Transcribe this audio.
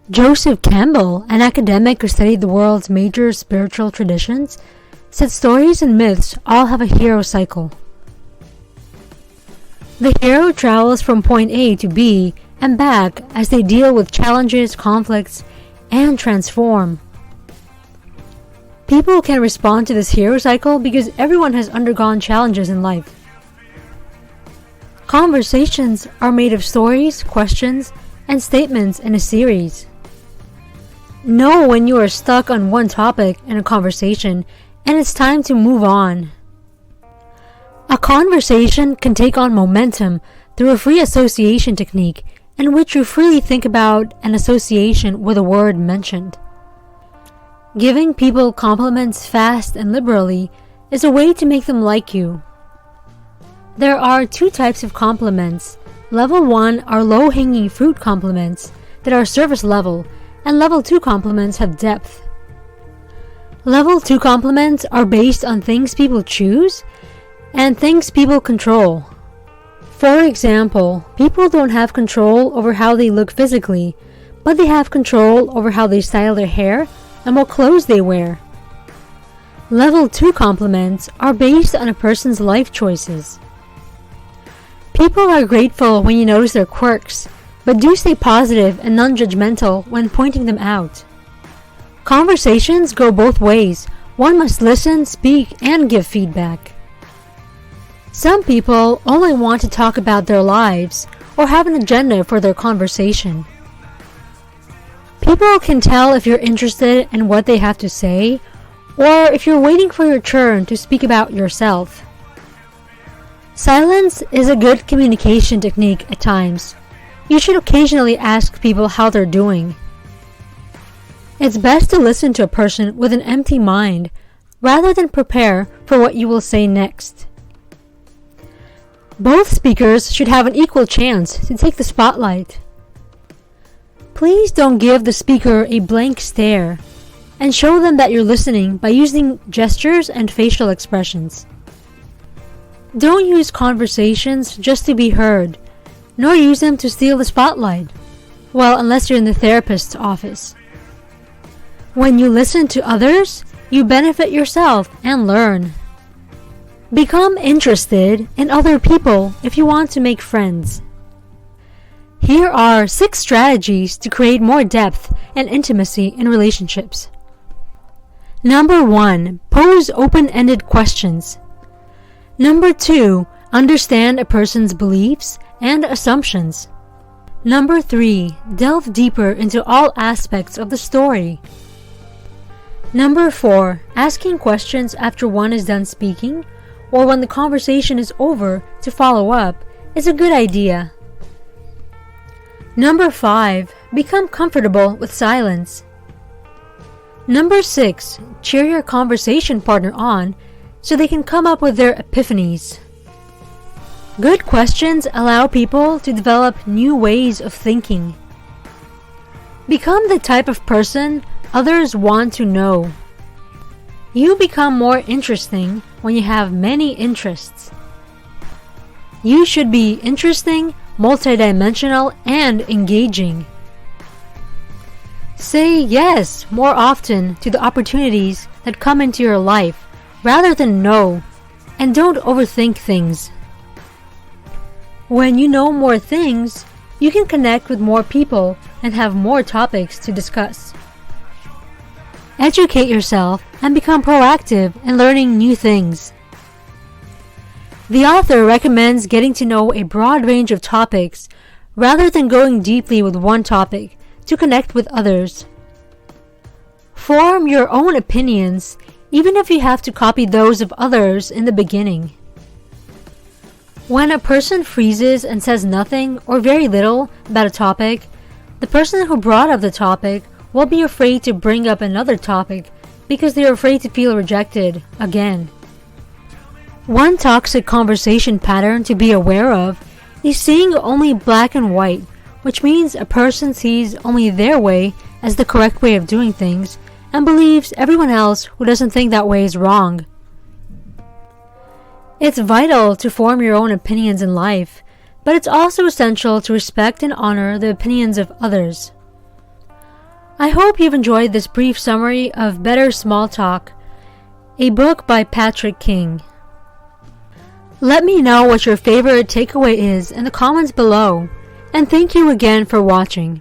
Joseph Campbell, an academic who studied the world's major spiritual traditions, said stories and myths all have a hero cycle. The hero travels from point A to B and back as they deal with challenges, conflicts, and transform. People can respond to this hero cycle because everyone has undergone challenges in life. Conversations are made of stories, questions, and statements in a series. Know when you are stuck on one topic in a conversation and it's time to move on. A conversation can take on momentum through a free association technique in which you freely think about an association with a word mentioned. Giving people compliments fast and liberally is a way to make them like you. There are two types of compliments. Level 1 are low-hanging fruit compliments that are surface level, and level 2 compliments have depth. Level 2 compliments are based on things people choose and things people control. For example, people don't have control over how they look physically, but they have control over how they style their hair and what clothes they wear. Level 2 compliments are based on a person's life choices. People are grateful when you notice their quirks, but do stay positive and non-judgmental when pointing them out. Conversations go both ways. One must listen, speak, and give feedback. Some people only want to talk about their lives or have an agenda for their conversation. People can tell if you're interested in what they have to say, or if you're waiting for your turn to speak about yourself. Silence is a good communication technique at times. You should occasionally ask people how they're doing. It's best to listen to a person with an empty mind rather than prepare for what you will say next. Both speakers should have an equal chance to take the spotlight. Please don't give the speaker a blank stare, and show them that you're listening by using gestures and facial expressions. Don't use conversations just to be heard, nor use them to steal the spotlight. Well, unless you're in the therapist's office. When you listen to others, you benefit yourself and learn. Become interested in other people if you want to make friends. Here are 6 strategies to create more depth and intimacy in relationships. Number 1. Pose open-ended questions. Number 2. Understand a person's beliefs and assumptions. Number 3. Delve deeper into all aspects of the story. Number 4. Asking questions after one is done speaking or when the conversation is over to follow up is a good idea. Number 5. Become comfortable with silence. Number 6. Cheer your conversation partner on so they can come up with their epiphanies. Good questions allow people to develop new ways of thinking. Become the type of person others want to know. You become more interesting when you have many interests. You should be interesting, multidimensional, and engaging. Say yes more often to the opportunities that come into your life rather than no, and don't overthink things. When you know more things, you can connect with more people and have more topics to discuss. Educate yourself and become proactive in learning new things. The author recommends getting to know a broad range of topics rather than going deeply with one topic to connect with others. Form your own opinions, even if you have to copy those of others in the beginning. When a person freezes and says nothing or very little about a topic, the person who brought up the topic will be afraid to bring up another topic because they are afraid to feel rejected again. One toxic conversation pattern to be aware of is seeing only black and white, which means a person sees only their way as the correct way of doing things and believes everyone else who doesn't think that way is wrong. It's vital to form your own opinions in life, but it's also essential to respect and honor the opinions of others. I hope you've enjoyed this brief summary of Better Small Talk, a book by Patrick King. Let me know what your favorite takeaway is in the comments below, and thank you again for watching.